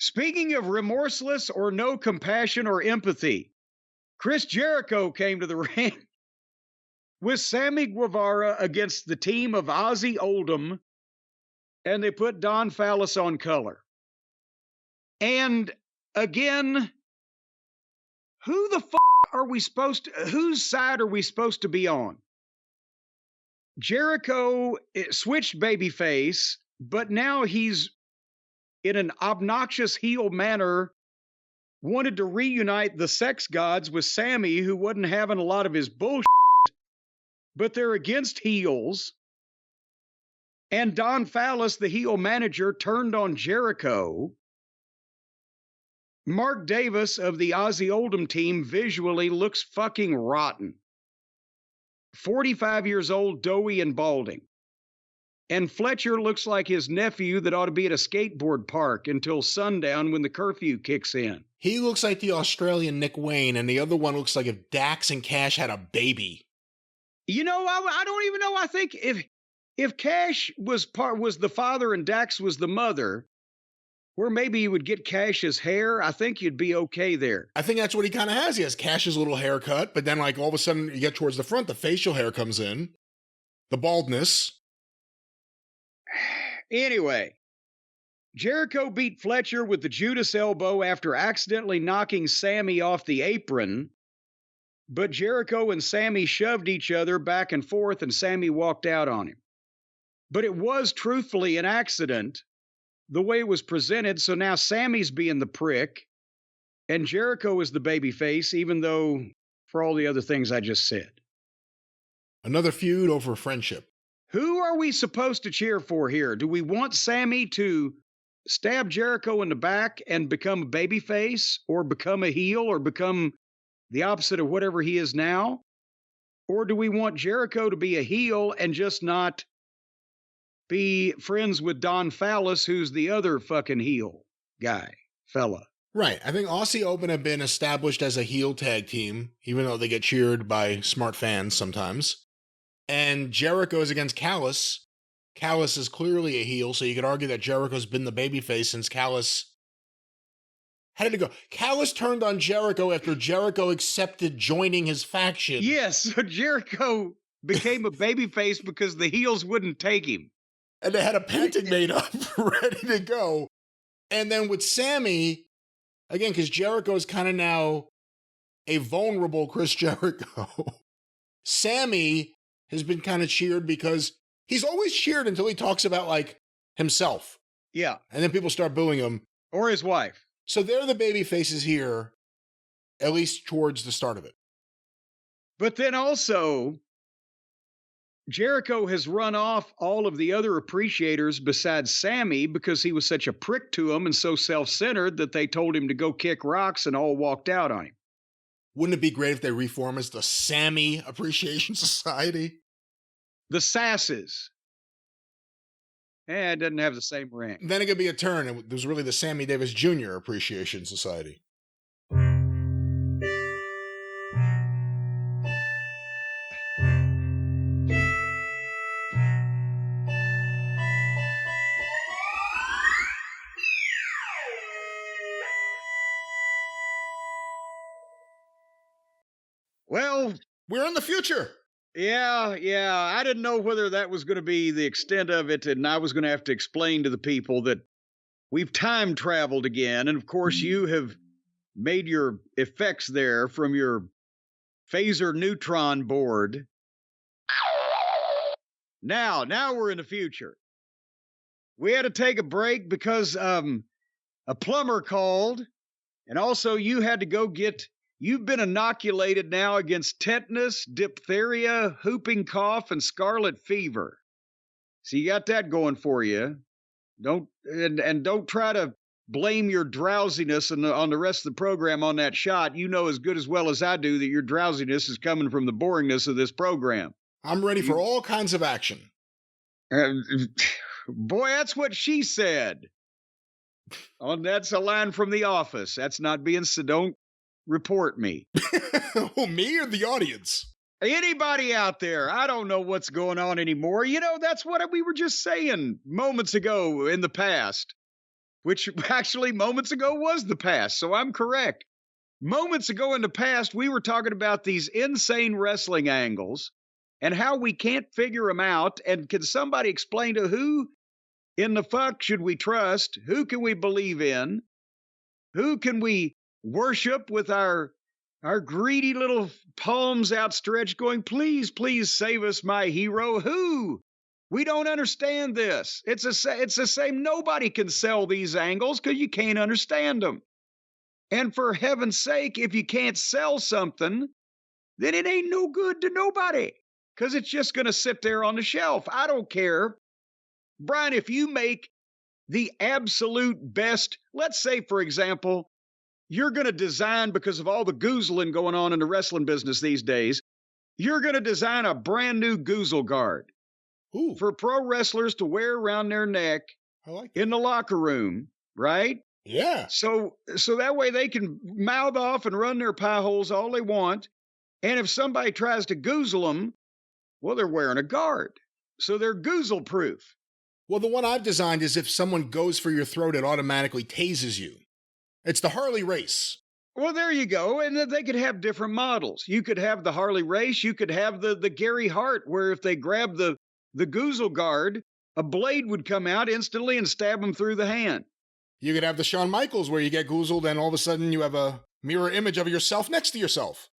Speaking of remorseless or no compassion or empathy, Chris Jericho came to the ring with Sammy Guevara against the team of Aussie Oldham, and they put Don Fallis on color. And again, who the are we supposed to, whose side are we supposed to be on? Jericho switched babyface, but now he's in an obnoxious heel manner wanted to reunite the sex gods with Sammy, who wasn't having a lot of his bullshit, but they're against heels. And Don Fallis, the heel manager, turned on Jericho. Mark Davis of the Aussie Oldham team visually looks fucking rotten. 45 years old, doughy and balding. And Fletcher looks like his nephew that ought to be at a skateboard park until sundown when the curfew kicks in. He looks like the Australian Nick Wayne, and the other one looks like if Dax and Cash had a baby. You know, I don't even know. I think if Cash was the father and Dax was the mother, where maybe you would get Cash's hair, I think you'd be okay there. I think that's what he kind of has. He has Cash's little haircut, but then like all of a sudden you get towards the front, the facial hair comes in, the baldness. Anyway, Jericho beat Fletcher with the Judas elbow after accidentally knocking Sammy off the apron, but Jericho and Sammy shoved each other back and forth and Sammy walked out on him. But it was truthfully an accident, the way it was presented, so now Sammy's being the prick, and Jericho is the babyface, even though for all the other things I just said. Another feud over friendship. Who are we supposed to cheer for here? Do we want Sammy to stab Jericho in the back and become a babyface, or become a heel, or become the opposite of whatever he is now? Or do we want Jericho to be a heel and just not be friends with Don Fallis, who's the other fucking heel fella? Right. I think Aussie Open have been established as a heel tag team, even though they get cheered by smart fans sometimes. And Jericho is against Callis. Callis is clearly a heel, so you could argue that Jericho's been the babyface since Callis. How did it go? Callis turned on Jericho after Jericho accepted joining his faction. Yes, so Jericho became a babyface because the heels wouldn't take him. And they had a painting made up ready to go. And then with Sammy, again, because Jericho is kind of now a vulnerable Chris Jericho, Sammy has been kind of cheered because he's always cheered until he talks about, like, himself. Yeah. And then people start booing him. Or his wife. So they're the baby faces here, at least towards the start of it. But then also, Jericho has run off all of the other appreciators besides Sammy because he was such a prick to them and so self-centered that they told him to go kick rocks and all walked out on him. Wouldn't it be great if they reform as the Sammy Appreciation Society? The Sasses. It doesn't have the same ring. Then it could be a turn. It was really the Sammy Davis Jr. Appreciation Society. Well, we're in the future. Yeah. I didn't know whether that was going to be the extent of it, and I was going to have to explain to the people that we've time traveled again. And of course, you have made your effects there from your phaser neutron board. Now we're in the future. We had to take a break because a plumber called, and also you had to go get. You've been inoculated now against tetanus, diphtheria, whooping cough, and scarlet fever. So you got that going for you. Don't try to blame your drowsiness on the rest of the program on that shot. You know as good as well as I do that your drowsiness is coming from the boringness of this program. I'm ready for all kinds of action. Boy, that's what she said. Oh, that's a line from The Office. That's not being so. Don't report me. Oh, me or the audience? Anybody out there? I don't know what's going on anymore. You know, that's what we were just saying moments ago in the past. which actually moments ago was the past. So I'm correct. Moments ago in the past, we were talking about these insane wrestling angles and how we can't figure them out. And can somebody explain to who in the fuck should we trust? Who can we believe in? Who can we worship with our greedy little palms outstretched, going, please, please save us, my hero? Who? We don't understand this. It's the same. Nobody can sell these angles because you can't understand them. And for heaven's sake, if you can't sell something, then it ain't no good to nobody because it's just going to sit there on the shelf. I don't care. Brian, if you make the absolute best, let's say, for example, you're going to design, because of all the goozling going on in the wrestling business these days, you're going to design a brand new goozle guard for pro wrestlers to wear around their neck in the locker room, right? Yeah. So that way they can mouth off and run their pie holes all they want. And if somebody tries to goozle them, well, they're wearing a guard. So they're goozle proof. Well, the one I've designed is if someone goes for your throat, it automatically tases you. It's the Harley Race. Well, there you go. And then they could have different models. You could have the Harley Race. You could have the Gary Hart, where if they grab the goozle guard, a blade would come out instantly and stab them through the hand. You could have the Shawn Michaels, where you get goozled and all of a sudden you have a mirror image of yourself next to yourself.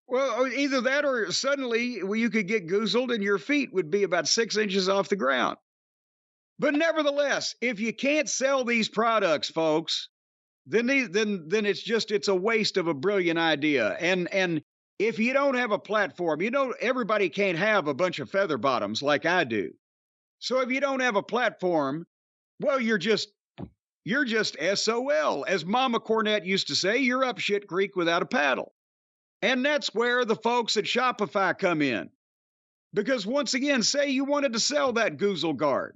Well, either that or suddenly you could get goozled and your feet would be about 6 inches off the ground. But nevertheless, if you can't sell these products, folks, then it's a waste of a brilliant idea. And if you don't have a platform, everybody can't have a bunch of feather bottoms like I do. So if you don't have a platform, well, you're just SOL. As Mama Cornette used to say, you're up shit creek without a paddle. And that's where the folks at Shopify come in. Because once again, say you wanted to sell that goozle guard,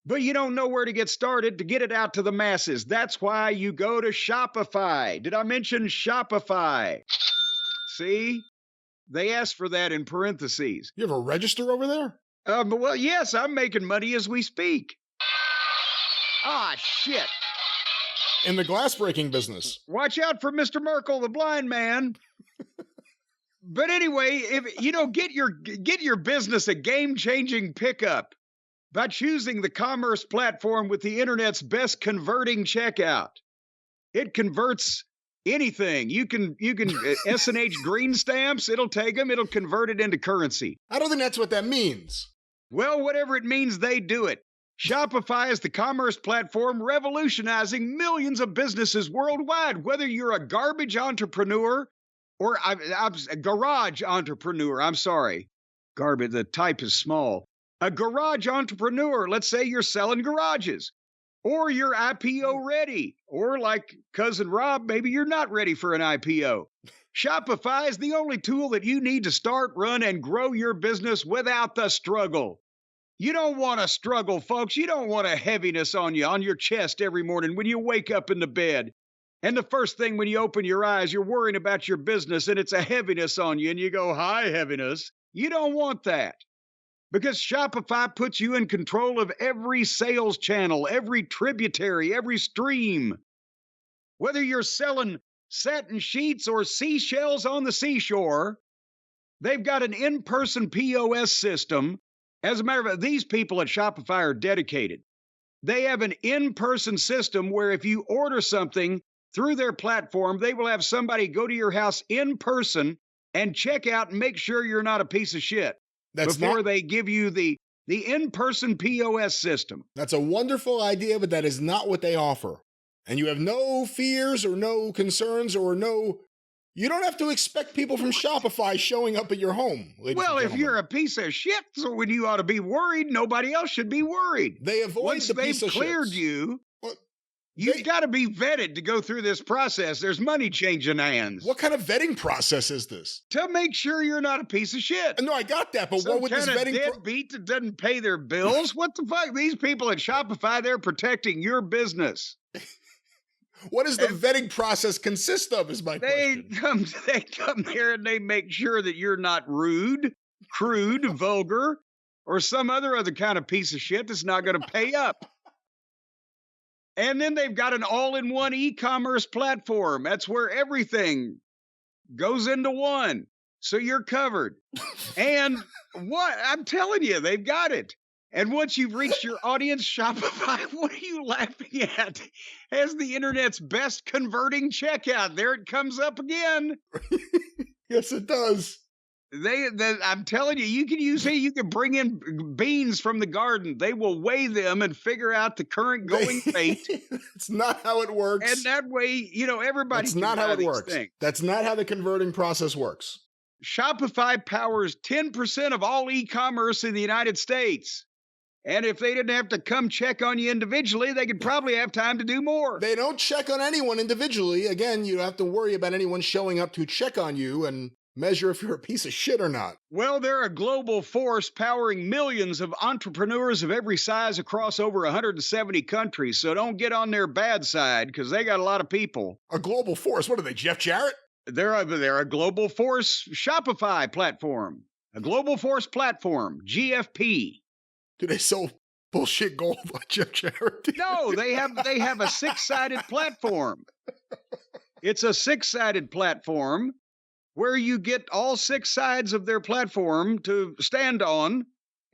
but you don't know where to get started to get it out to the masses. That's why you go to Shopify. Did I mention Shopify? See? They asked for that in parentheses. You have a register over there? Well, yes, I'm making money as we speak. Ah, shit. In the glass-breaking business. Watch out for Mr. Merkel, the blind man. But anyway, get your business a game-changing pickup by choosing the commerce platform with the internet's best converting checkout. It converts anything. You can S&H green stamps. It'll take them. It'll convert it into currency. I don't think that's what that means. Well, whatever it means, they do it. Shopify is the commerce platform revolutionizing millions of businesses worldwide. Whether you're a garbage entrepreneur or a garage entrepreneur, I'm sorry. Garbage, the type is small. A garage entrepreneur, let's say you're selling garages, or you're IPO ready, or like Cousin Rob, maybe you're not ready for an IPO. Shopify is the only tool that you need to start, run, and grow your business without the struggle. You don't want to struggle, folks. You don't want a heaviness on your chest every morning when you wake up in the bed. And the first thing when you open your eyes, you're worrying about your business and it's a heaviness on you and you go, hi, heaviness. You don't want that. Because Shopify puts you in control of every sales channel, every tributary, every stream. Whether you're selling satin sheets or seashells on the seashore, they've got an in-person POS system. As a matter of fact, these people at Shopify are dedicated. They have an in-person system where if you order something through their platform, they will have somebody go to your house in person and check out and make sure you're not a piece of shit before they give you the in-person POS system. That's a wonderful idea, but that is not what they offer. And you have no fears or no concerns or you don't have to expect people from Shopify showing up at your home. Well, if you're a piece of shit, so when you ought to be worried, nobody else should be worried. They avoid the piece of shit. Once they've cleared you, you've got to be vetted to go through this process. There's money changing hands. What kind of vetting process is this? To make sure you're not a piece of shit. No, I got that, but what would this vetting deadbeat that doesn't pay their bills? What the fuck? These people at Shopify, they're protecting your business. What does the vetting process consist of, is my question. They come there and they make sure that you're not rude, crude, vulgar, or some other kind of piece of shit that's not going to pay up. And then they've got an all-in-one e-commerce platform. That's where everything goes into one. So you're covered. And what? I'm telling you, they've got it. And once you've reached your audience, Shopify, what are you laughing at? Has the internet's best converting checkout. There it comes up again. Yes, it does. I'm telling you, you can bring in beans from the garden. They will weigh them and figure out the current going rate. It's not how it works. And that way, everybody. That's not how it works. That's not how the converting process works. Shopify powers 10% of all e-commerce in the United States. And if they didn't have to come check on you individually, they could probably have time to do more. They don't check on anyone individually. Again, you don't have to worry about anyone showing up to check on you and measure if you're a piece of shit or not. Well, they're a global force powering millions of entrepreneurs of every size across over 170 countries. So don't get on their bad side, because they got a lot of people. A global force? What are they, Jeff Jarrett? They're a global force Shopify platform. A global force platform, GFP. Do they sell bullshit gold like Jeff Jarrett? No, they have a 6-sided platform. It's a 6-sided platform where you get all 6 sides of their platform to stand on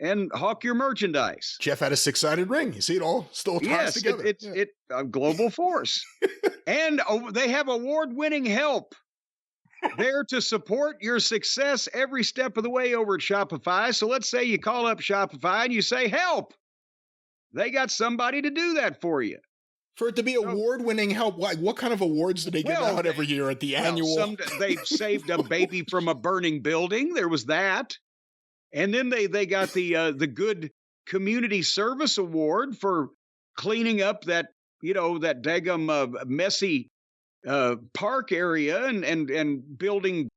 and hawk your merchandise. Jeff had a 6-sided ring. You see it all still ties together. It's a global force. And they have award-winning help there to support your success every step of the way over at Shopify. So let's say you call up Shopify and you say, help. They got somebody to do that for you. For it to be award-winning help, what kind of awards do they give out every year at the annual? They've saved a baby from a burning building. There was that. And then they got the Good Community Service Award for cleaning up that daggum messy park area and building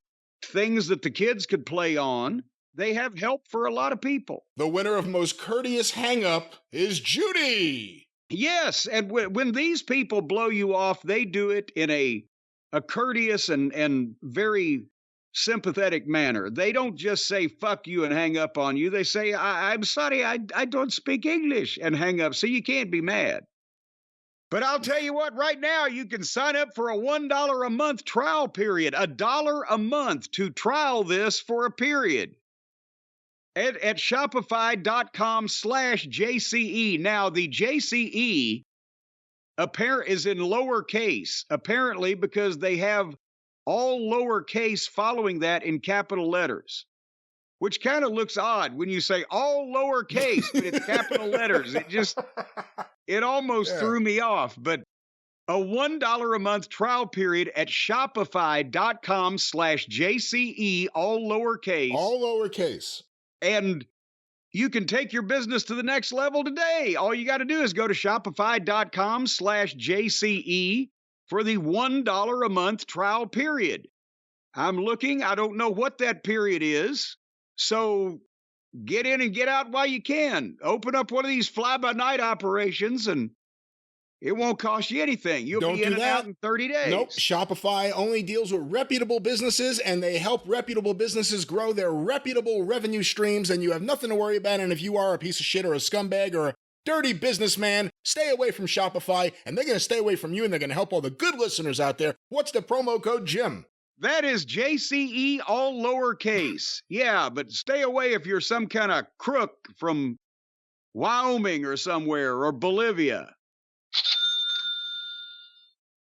things that the kids could play on. They have help for a lot of people. The winner of Most Courteous Hang-Up is Judy. Yes, and when these people blow you off, they do it in a courteous and very sympathetic manner. They don't just say fuck you and hang up on you. They say, I'm sorry, I don't speak English, and hang up, so you can't be mad. But I'll tell you what, right now you can sign up for a $1 a month trial period, $1 a month to trial this for a period. At shopify.com/JCE. Now, the JCE is in lowercase, apparently, because they have all lowercase following that in capital letters, which kind of looks odd when you say all lowercase, but it's capital letters. It almost threw me off. But a $1 a month trial period at shopify.com/JCE, all lowercase. All lowercase. And you can take your business to the next level today. All you got to do is go to shopify.com/JCE for the $1 a month trial period. I'm looking. I don't know what that period is. So get in and get out while you can. Open up one of these fly-by-night operations, and it won't cost you anything. You'll be in and out in 30 days. Nope. Shopify only deals with reputable businesses, and they help reputable businesses grow their reputable revenue streams, and you have nothing to worry about. And if you are a piece of shit or a scumbag or a dirty businessman, stay away from Shopify, and they're going to stay away from you, and they're going to help all the good listeners out there. What's the promo code, Jim? That is JCE, all lowercase. Yeah, but stay away if you're some kind of crook from Wyoming or somewhere, or Bolivia.